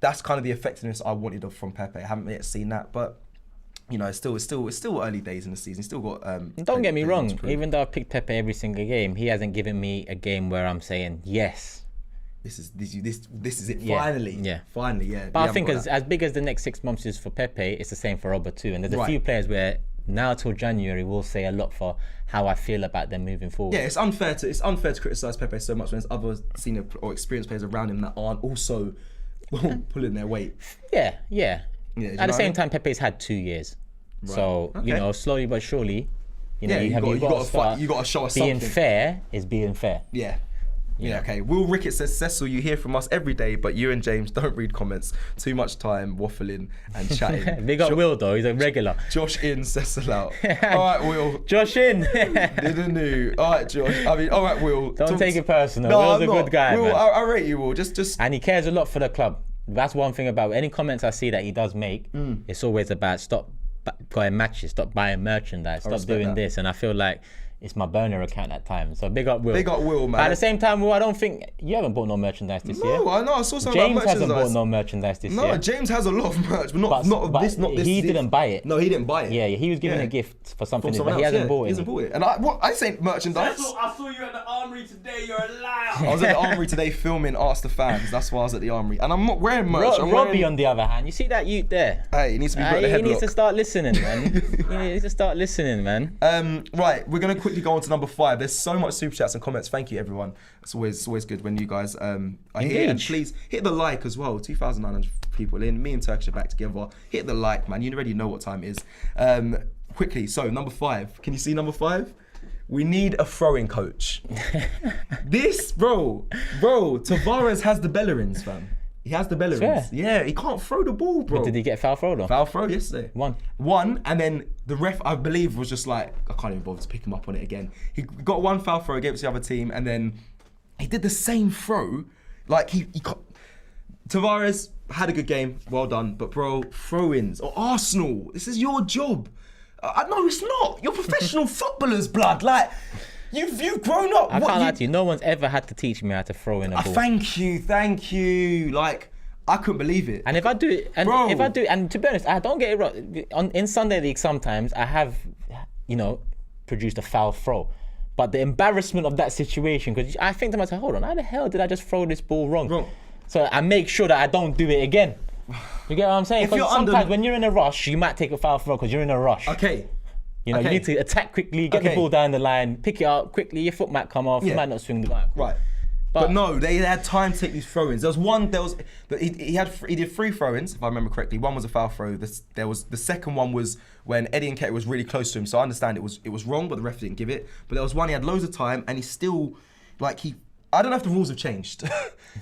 that's kind of the effectiveness I wanted from Pepe. I haven't yet seen that, but you know, it's still early days in the season. He's still got. Don't get me wrong. Even though I've picked Pepe every single game, he hasn't given me a game where I'm saying yes. This is it. Yeah. Finally, yeah. But I think as big as the next 6 months is for Pepe, it's the same for Robert too. And there's a few players where now till January will say a lot for how I feel about them moving forward. Yeah, it's unfair to criticise Pepe so much when there's other senior or experienced players around him that aren't also pulling their weight. Yeah. At the same time, time, Pepe's had 2 years, Right. so you Okay. know, slowly but surely, you know, you got to show us being something. fair is being fair. Yeah, okay. Will Rickett says, Cecil, you hear from us every day, but you and James don't read comments. Too much time waffling and chatting. Big up Will though, he's a regular. Josh in, Cecil out. All right, Will. Josh in. Didn't know. All right, Josh. All right, Will. Don't take it personal. No, Will's I'm a not. good guy, Will, man. I rate you, Will. Just. And he cares a lot for the club. That's one thing about any comments I see that he does make. It's always about stop going matches, stop buying merchandise, stop doing that. this. And I feel like it's my burner account at times. So big up Will. Big up Will, man. But at the same time, Will, I don't think you haven't bought no merchandise this year. No, I know. I saw something James about hasn't merchandise. bought no merchandise this No, year. James has a lot of merch, but not this. He didn't buy it. No, he didn't buy it. Yeah, he was given Yeah. a gift for something, From but someone he else, hasn't bought He it. hasn't bought it. And I say merchandise. I saw you at the armory today. You're a liar. I was at the Armory today filming Ask the Fans. That's why I was at the Armory. And I'm not wearing merch. I'm Robbie, wearing... on the other hand, you see that youth there? Hey, he needs to be put in the He needs to headlock. start listening, man. He needs to start listening, man. Right, we're going to quickly go on to number 5. There's so much super chats and comments. Thank you, everyone. It's always good when you guys are here. And Engage. please hit the like as well. 2,900 people in. Me and Turkish are back together. Hit the like, man. You already know what time it is. Quickly, so number 5. Can you see number 5? We need a throwing coach. This, bro, Tavares has the Bellerins, fam. He has the Bellerins. Swear. Yeah, he can't throw the ball, bro. But did he get foul throw though? Foul throw yesterday. One. And then the ref, I believe, was just like, I can't even bother to pick him up on it again. He got one foul throw against the other team, and then he did the same throw. Like, Tavares had a good game, well done, but bro, throw-ins, or Arsenal, this is your job. No, it's not. You're professional footballers, blood. Like, you've grown up. I can't lie to you, no one's ever had to teach me how to throw in a ball. Thank you. Like, I couldn't believe it. And if I do it, Bro. and to be honest, I don't get it wrong. In Sunday League, sometimes I have, produced a foul throw. But the embarrassment of that situation, because I think to myself, hold on, how the hell did I just throw this ball wrong? So I make sure that I don't do it again. You get what I'm saying? Because sometimes when you're in a rush, you might take a foul throw because you're in a rush. Okay. You need to attack quickly, get the ball down the line, pick it up quickly, your foot might come off, you might not swing the line. Right. But no, they had time to take these throw-ins. He did 3 throw-ins, if I remember correctly. One was a foul throw. The second one was when Eddie Nketiah was really close to him. So I understand it was wrong, but the ref didn't give it. But there was one, he had loads of time, and he still, I don't know if the rules have changed.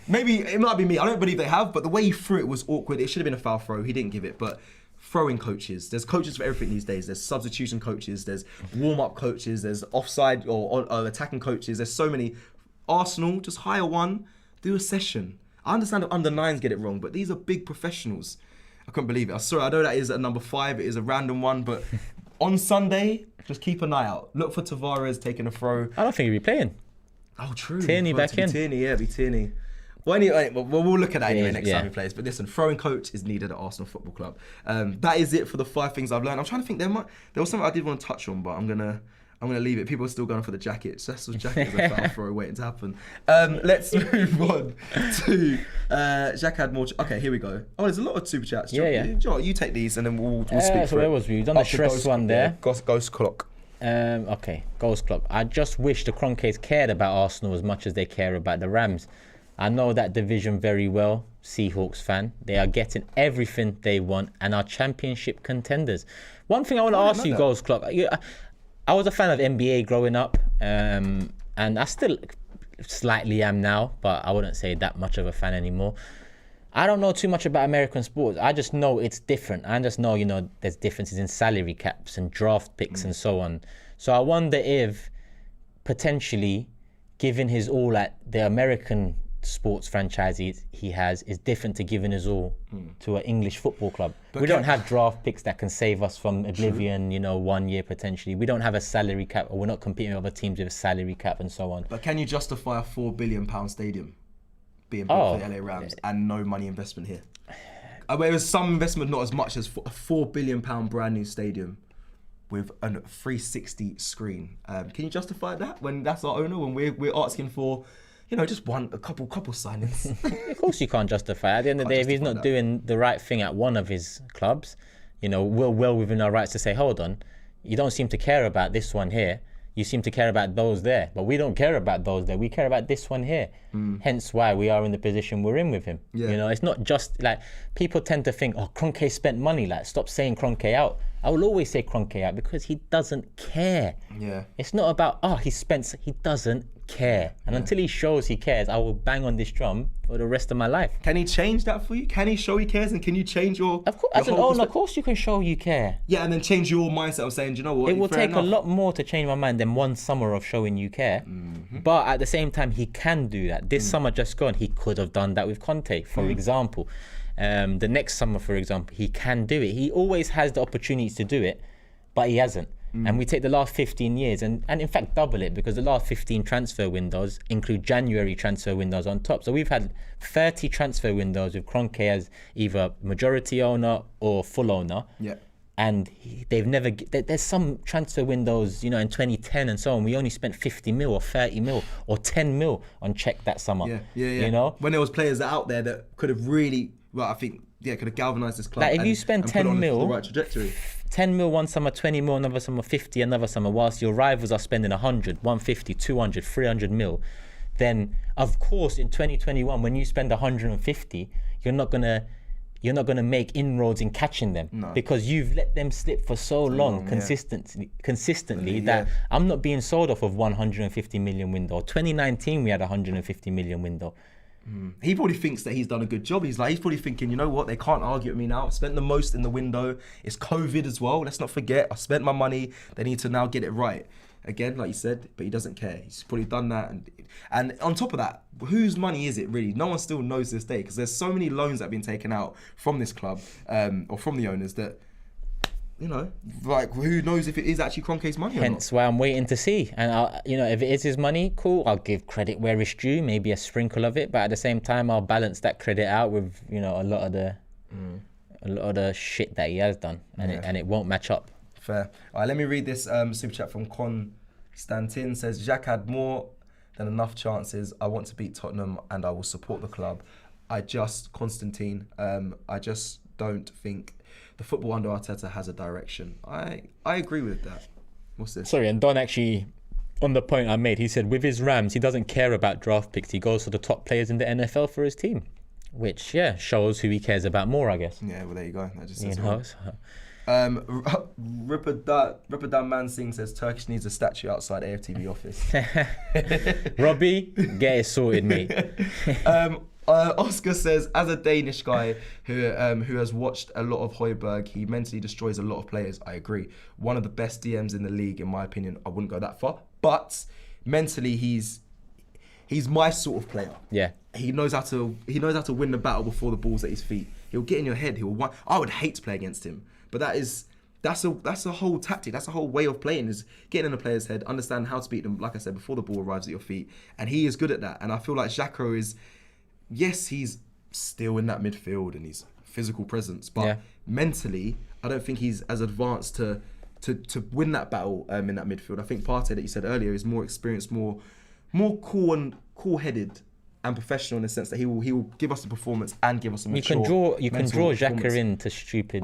Maybe, it might be me. I don't believe they have, but the way he threw it was awkward. It should have been a foul throw. He didn't give it, but throwing coaches. There's coaches for everything these days. There's substitution coaches, there's warm-up coaches, there's offside or attacking coaches. There's so many. Arsenal, just hire one, do a session. I understand that under 9s get it wrong, but these are big professionals. I couldn't believe it. I'm sorry, I know that is at number 5. It is a random one, but on Sunday, just keep an eye out. Look for Tavares taking a throw. I don't think he'll be playing. Oh, true. Tierney back in. Tierney, be Tierney. Well, anyway, we'll look at that anyway next Yeah. time he plays. But listen, throwing coach is needed at Arsenal Football Club. That is it for the 5 things I've learned. I'm trying to think. There was something I did want to touch on, but I'm gonna leave it. People are still going for the jacket. Cecil's jacket is a foul throw waiting to happen. Let's move on to Jacques had more. Okay, here we go. Oh, there's a lot of super chats. Yeah. You take these and then we'll speak So through where it. was we? We've done the stress one there. Ghost clock. Okay, Ghost Clock. I just wish the Cronkies cared about Arsenal as much as they care about the Rams. I know that division very well, Seahawks fan. They are getting everything they want and are championship contenders. One thing I want to ask you, Ghost Clock. I was a fan of NBA growing up, and I still slightly am now, but I wouldn't say that much of a fan anymore. I don't know too much about American sports. I just know it's different. I just know, there's differences in salary caps and draft picks and so on. So I wonder if potentially giving his all at the American sports franchise he has is different to giving his all to an English football club. But we don't have draft picks that can save us from oblivion, 1 year potentially. We don't have a salary cap, or we're not competing with other teams with a salary cap and so on. But can you justify a £4 billion stadium being built for the LA Rams and no money investment here? Whereas some investment, not as much as a £4 billion brand new stadium with a 360 screen. Can you justify that when that's our owner, when we're asking for, just a couple signings? Of course you can't justify it. At the end of the day, if he's not doing the right thing at one of his clubs, we're well within our rights to say, hold on, you don't seem to care about this one here. You seem to care about those there, but we don't care about those there. We care about this one here. Hence why we are in the position we're in with him. Yeah. It's not just like people tend to think, Kroenke spent money. Like, stop saying Kroenke out. I will always say Kroenke out because he doesn't care. Yeah. It's not about he doesn't care. And until he shows he cares, I will bang on this drum for the rest of my life. Can he change that for you? Can he show he cares, and can you change your? Of course, as an owner, of course you can show you care. Yeah, and then change your mindset of saying, do you know what? It will take a lot more to change my mind than one summer of showing you care. But at the same time, he can do that. This summer just gone, he could have done that with Conte, for example. The next summer, for example, he can do it. He always has the opportunities to do it, but he hasn't. And we take the last 15 years and in fact double it, because the last 15 transfer windows include January transfer windows on top. So we've had 30 transfer windows with Kroenke as either majority owner or full owner. Yeah. And they've never, there's some transfer windows, in 2010 and so on, we only spent 50 mil or 30 mil or 10 mil on Czech that summer. Yeah. When there was players out there that could have really, I think, could have galvanised this club. Like, if you spend 10 mil, the right trajectory. 10 mil one summer, 20 mil another summer, 50 another summer, whilst your rivals are spending 100, 150, 200, 300 mil, then of course in 2021 when you spend 150, you're not gonna make inroads in catching them, because you've let them slip for so long consistently that I'm not being sold off of 150 million window. 2019 we had 150 million window. He probably thinks that he's done a good job. He's probably thinking, you know what, they can't argue with me now. I spent the most in the window. It's COVID as well. Let's not forget, I spent my money. They need to now get it right. Again, like you said, but he doesn't care. He's probably done that. And on top of that, whose money is it really? No one still knows this day, because there's so many loans that have been taken out from this club or from the owners that, who knows if it is actually Kroenke's money or not. Hence why I'm waiting to see. And, if it is his money, cool, I'll give credit where it's due, maybe a sprinkle of it. But at the same time, I'll balance that credit out with, a lot of the shit that he has done. And it won't match up. Fair. All right, let me read this super chat from Constantin. Says, Jacques had more than enough chances. I want to beat Tottenham and I will support the club. I just don't think the football under Arteta has a direction. I agree with that. What's this? Sorry, and Don actually, on the point I made, he said with his Rams, he doesn't care about draft picks. He goes for the top players in the NFL for his team, which, shows who he cares about more, I guess. Yeah, well, there you go. That just says Ripperdan Man Singh says Turkish needs a statue outside AFTV office. Robbie, get it sorted, mate. Oscar says, as a Danish guy who has watched a lot of Højbjerg, he mentally destroys a lot of players. I agree. One of the best DMs in the league, in my opinion. I wouldn't go that far, but mentally he's my sort of player. Yeah. He knows how to win the battle before the ball's at his feet. He'll get in your head. I would hate to play against him, but that's a whole tactic. That's a whole way of playing, is getting in a player's head, understand how to beat them, like I said, before the ball arrives at your feet. And he is good at that. And I feel like Xhaka is, yes, he's still in that midfield and he's physical presence, but mentally, I don't think he's as advanced to win that battle in that midfield. I think Partey, that you said earlier, is more experienced, more cool and cool-headed and professional in the sense that he will give us a performance and give us a mature. You can draw Xhaka into stupid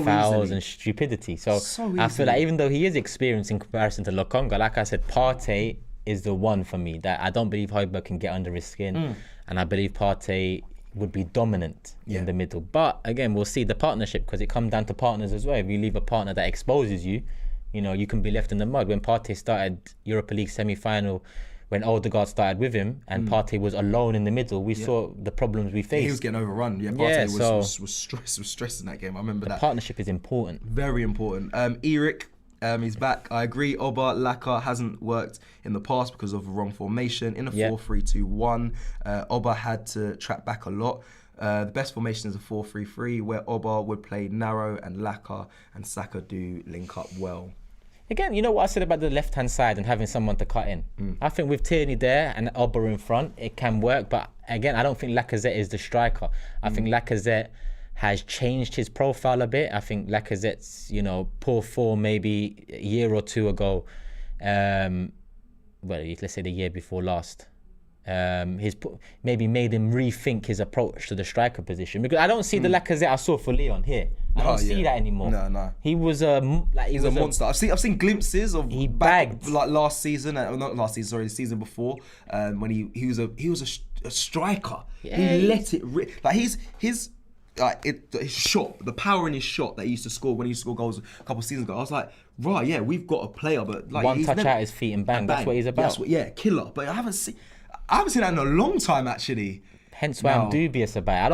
fouls and stupidity. So I feel like even though he is experienced in comparison to Lokonga, like I said, Partey is the one for me that I don't believe Højbjerg can get under his skin, and I believe Partey would be dominant in the middle. But again, we'll see the partnership, because it comes down to partners as well. If you leave a partner that exposes you, you can be left in the mud. When Partey started Europa League semi-final when Odegaard started with him and Partey was alone in the middle, we saw the problems we faced. He was getting overrun. Yeah, Partey was stressed in that game. I remember that. Partnership is important. Very important. Eric, he's back. I agree. Oba Laka hasn't worked in the past because of wrong formation. In a 4-3-2-1, Oba had to track back a lot. The best formation is a 4-3-3 where Oba would play narrow and Laka and Saka do link up well. Again, you know what I said about the left-hand side and having someone to cut in? I think with Tierney there and Oba in front, it can work. But again, I don't think Lacazette is the striker. I think Lacazette has changed his profile a bit. I think Lacazette's, poor form maybe a year or two ago, let's say the year before last, maybe made him rethink his approach to the striker position, because I don't see the Lacazette I saw for Leon here. I don't see that anymore. No. He was a monster. I've seen glimpses of he bagged like last season, not last season, sorry, the season before, when he was a striker. Yeah, he let it rip. Like his shot, the power in his shot that he used to score when he used to score goals a couple of seasons ago. I was like, right, yeah, we've got a player, but like one touch out his feet and bang. That's what he's about. Killer. But I haven't seen that in a long time, actually. Hence why I'm dubious about it. I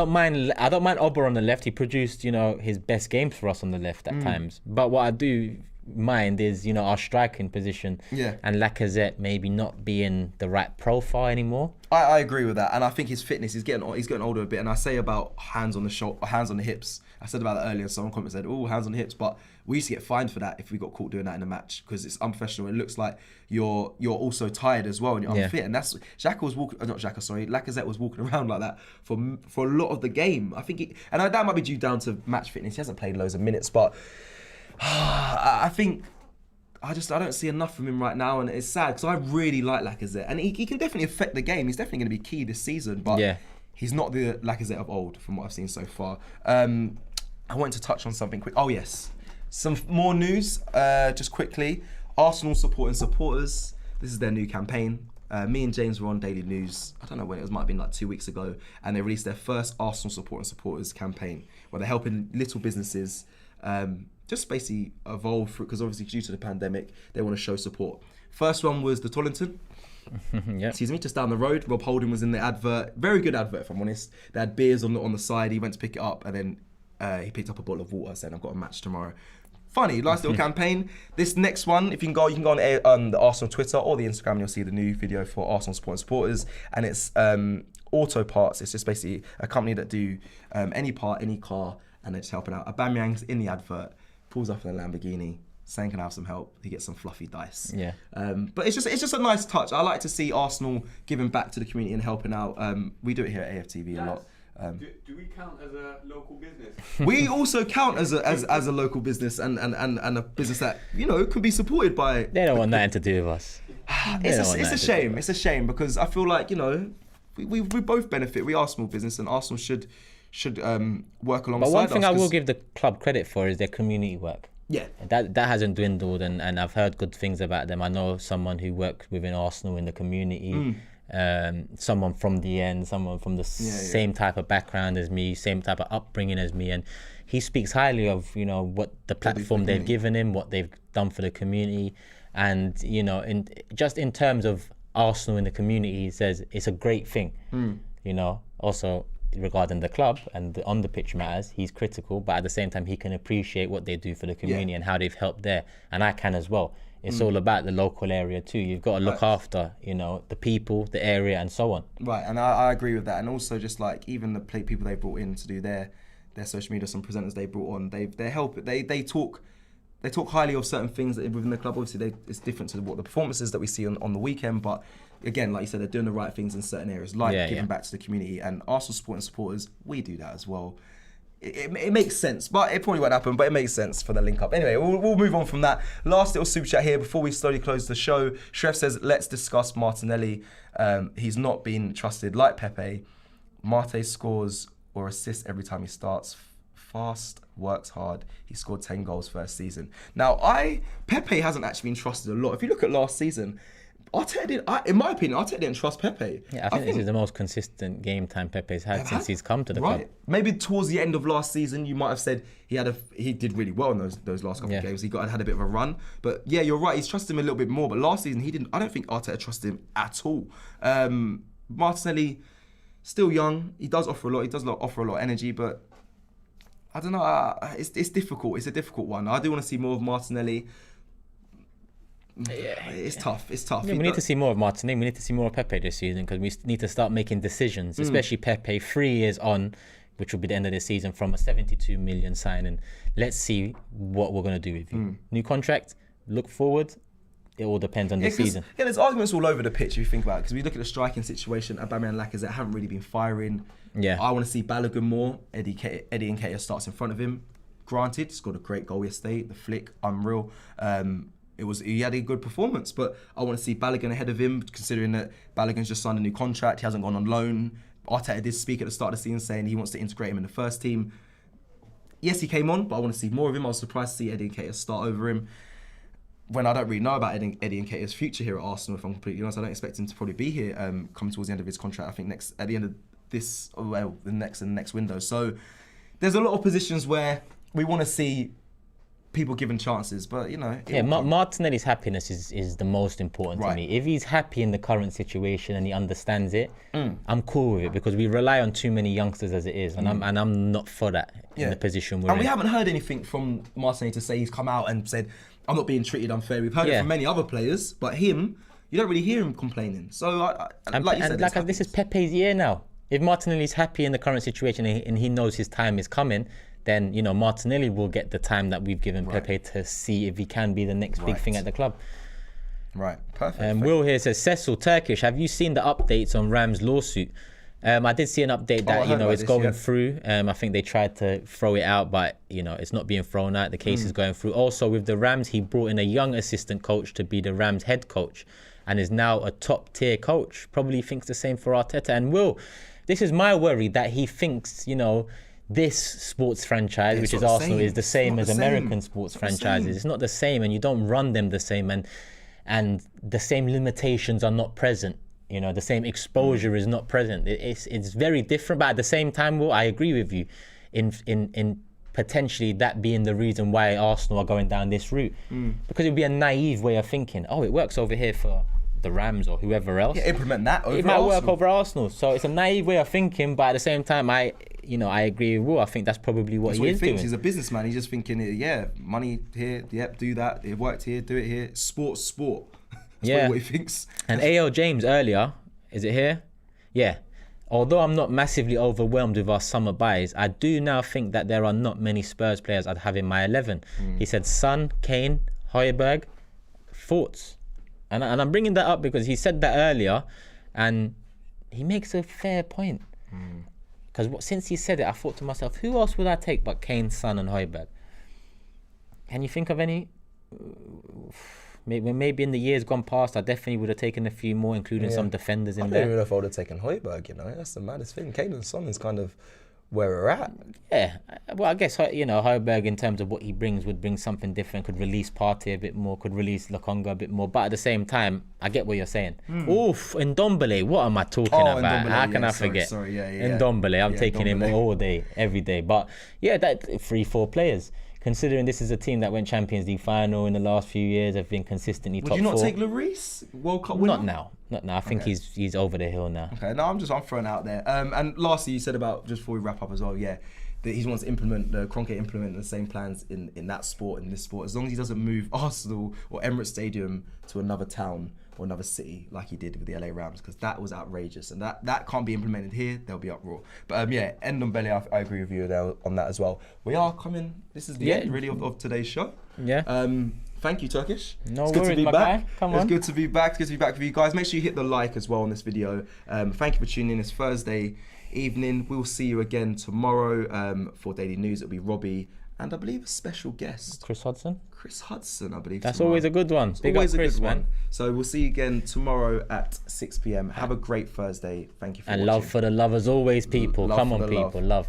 don't mind Oba on the left. He produced, his best games for us on the left at times. But what I do mind is, our striking position. Yeah. And Lacazette maybe not being the right profile anymore. I agree with that, and I think his fitness is getting older a bit. And I say about hands on the hips. I said about that earlier. Someone commented said, "Oh, hands on the hips," but we used to get fined for that if we got caught doing that in a match because it's unprofessional. It looks like you're also tired as well and you're unfit. And that's Lacazette was walking around like that for a lot of the game. I think, that might be due down to match fitness. He hasn't played loads of minutes, but I think. I don't see enough from him right now, and it's sad because I really like Lacazette, and he can definitely affect the game. He's definitely going to be key this season, but he's not the Lacazette of old from what I've seen so far. I wanted to touch on something quick. Oh yes, some more news. Just quickly, Arsenal supporting supporters. This is their new campaign. Me and James were on Daily News. I don't know when it was. Might have been like 2 weeks ago, and they released their first Arsenal supporting supporters campaign, where they're helping little businesses. Just basically evolve through, because obviously due to the pandemic, they want to show support. First one was the Tottenham. Excuse me, just down the road. Rob Holding was in the advert. Very good advert, if I'm honest. They had beers on the side. He went to pick it up, and then he picked up a bottle of water, saying, "I've got a match tomorrow." Funny, nice little campaign. This next one, if you can go on the Arsenal Twitter or the Instagram, and you'll see the new video for Arsenal supporters, and it's Auto Parts. It's just basically a company that do any part, any car, and they're just helping out. Aubameyang's in the advert. Pulls up in a Lamborghini, saying can I have some help. He gets some fluffy dice. Yeah. But it's just a nice touch. I like to see Arsenal giving back to the community and helping out. We do it here at AFTV a lot. Do we count as a local business? We also count as a local business and a business that can be supported by. They don't want nothing to do with us. It's a shame. It's a shame because I feel like we both benefit. We are small business, and Arsenal should work alongside us. But one thing I will give the club credit for is their community work. Yeah. That hasn't dwindled, and I've heard good things about them. I know someone who works within Arsenal in the community, someone from the end, someone from the same type of background as me, same type of upbringing as me, and he speaks highly of what the platform they've given him, what they've done for the community, and in terms of Arsenal in the community, he says it's a great thing. Also regarding the club and the on the pitch matters, he's critical, but at the same time he can appreciate what they do for the community and how they've helped there, and I can as well. It's all about the local area too. You've got to look after the people, the area, and so on. Right, and I agree with that. And also just like even the people they brought in to do their social media, some presenters they brought on, they talk highly of certain things within the club. Obviously it's different to what the performances that we see on the weekend, but again, like you said, they're doing the right things in certain areas, like giving back to the community. And Arsenal supporters, we do that as well. It makes sense, but it probably won't happen, but it makes sense for the link up. Anyway, we'll move on from that. Last little super chat here before we slowly close the show. Shref says, let's discuss Martinelli. He's not been trusted like Pepe. Marte scores or assists every time he starts. Fast, works hard. He scored 10 goals first season. Now, Pepe hasn't actually been trusted a lot. If you look at last season, in my opinion, Arteta didn't trust Pepe. Yeah, I think this is the most consistent game time Pepe's had since he's come to the club. Maybe towards the end of last season, you might have said he did really well in those last couple of games. He had a bit of a run, but yeah, you're right. He's trusted him a little bit more. But last season, he didn't. I don't think Arteta trusted him at all. Martinelli, still young. He does offer a lot. He does offer a lot of energy, but I don't know. It's difficult. It's a difficult one. I do want to see more of Martinelli. Yeah, it's tough. Yeah, we need to see more of Martinelli. We need to see more of Pepe this season because we need to start making decisions, especially Pepe 3 years on, which will be the end of the season, from a 72 million signing. Let's see what we're going to do with you. New contract, look forward. It all depends on the season. Yeah, there's arguments all over the pitch if you think about it, because we look at the striking situation. Aubameyang and Lacazette haven't really been firing. Yeah, I want to see Balogun more. Eddie Nketiah starts in front of him. Granted, scored a great goal yesterday. The flick, unreal. He had a good performance, but I want to see Balogun ahead of him, considering that Balogun's just signed a new contract. He hasn't gone on loan. Arteta did speak at the start of the season saying he wants to integrate him in the first team. Yes, he came on, but I want to see more of him. I was surprised to see Eddie Nketiah start over him, when I don't really know about Eddie Nketiah's future here at Arsenal, if I'm completely honest. I don't expect him to probably be here coming towards the end of his contract. I think at the end of the next window. So there's a lot of positions where we want to see people given chances, but Martinelli's happiness is the most important to me. If he's happy in the current situation and he understands it, I'm cool with it, because we rely on too many youngsters as it is, and I'm not for that in the position we're in. And we haven't heard anything from Martinelli to say he's come out and said, I'm not being treated unfair. We've heard it from many other players, but him, you don't really hear him complaining. So this is Pepe's year now. If Martinelli's happy in the current situation and he knows his time is coming, then Martinelli will get the time that we've given Pepe to see if he can be the next big thing at the club. Right, perfect. Will here says, Cecil, Turkish, have you seen the updates on Ram's lawsuit? I did see an update that it's going through. I think they tried to throw it out, but it's not being thrown out. The case is going through. Also with the Rams, he brought in a young assistant coach to be the Rams head coach, and is now a top tier coach. Probably thinks the same for Arteta. And Will, this is my worry, that he thinks this sports franchise, which is Arsenal, is the same as American sports franchises. It's not the same, and you don't run them the same, and the same limitations are not present. The same exposure is not present. It's very different, but at the same time, Will, I agree with you in potentially that being the reason why Arsenal are going down this route, because it would be a naive way of thinking. Oh, it works over here for the Rams or whoever else. Yeah, implement that over Arsenal. It might work over Arsenal. So it's a naive way of thinking, but at the same time, I agree with Will. I think that's probably what he is doing. He's a businessman. He's just thinking, money here, do that. It worked here, do it here. Sport. That's what he thinks. And A.L. James earlier, is it here? Yeah. Although I'm not massively overwhelmed with our summer buys, I do now think that there are not many Spurs players I'd have in my 11. He said Son, Kane, Højbjerg. Thoughts? And I'm bringing that up because he said that earlier, and he makes a fair point. Because since he said it, I thought to myself, who else would I take but Kane, Son and Højbjerg? Can you think of any? Maybe in the years gone past, I definitely would have taken a few more, including some defenders in there. I don't even know if I would have taken Højbjerg, That's the maddest thing. Kane and Son is kind of where we're at. Yeah. Well, I guess, Højbjerg, in terms of what he brings, would bring something different, could release Partey a bit more, could release Lokonga a bit more. But at the same time, I get what you're saying. Oof, Ndombele, what am I talking about? Ndombele, How can I forget? Ndombele, I'm taking him all day, every day. But yeah, that 3-4 players. Considering this is a team that went Champions League final in the last few years, have been consistently top 4. Would you not take Lloris, World Cup winner? Not now. I think he's over the hill now. Okay, no, I'm throwing out there. And lastly, you said about, just before we wrap up as well, that he wants to implement the same plans in that sport, in this sport, as long as he doesn't move Arsenal or Emirates Stadium to another town or another city like he did with the LA Rams, because that was outrageous, and that can't be implemented here. There'll be uproar. But Ndombele, I agree with you there on that as well. We are coming. This is the end really of today's show. Yeah. Thank you, Turkish. No worries, my guy. Come on. It's good to be back. It's good to be back with you guys. Make sure you hit the like as well on this video. Thank you for tuning in. It's Thursday evening. We'll see you again tomorrow for Daily News. It'll be Robbie and I believe a special guest. Chris Hudson, I believe. That's tomorrow. Always a good one. Big always up Chris, a good man. One. So we'll see you again tomorrow at 6 p.m. Have a great Thursday. Thank you for watching. And love for the love as always, people. Come on, people. Love.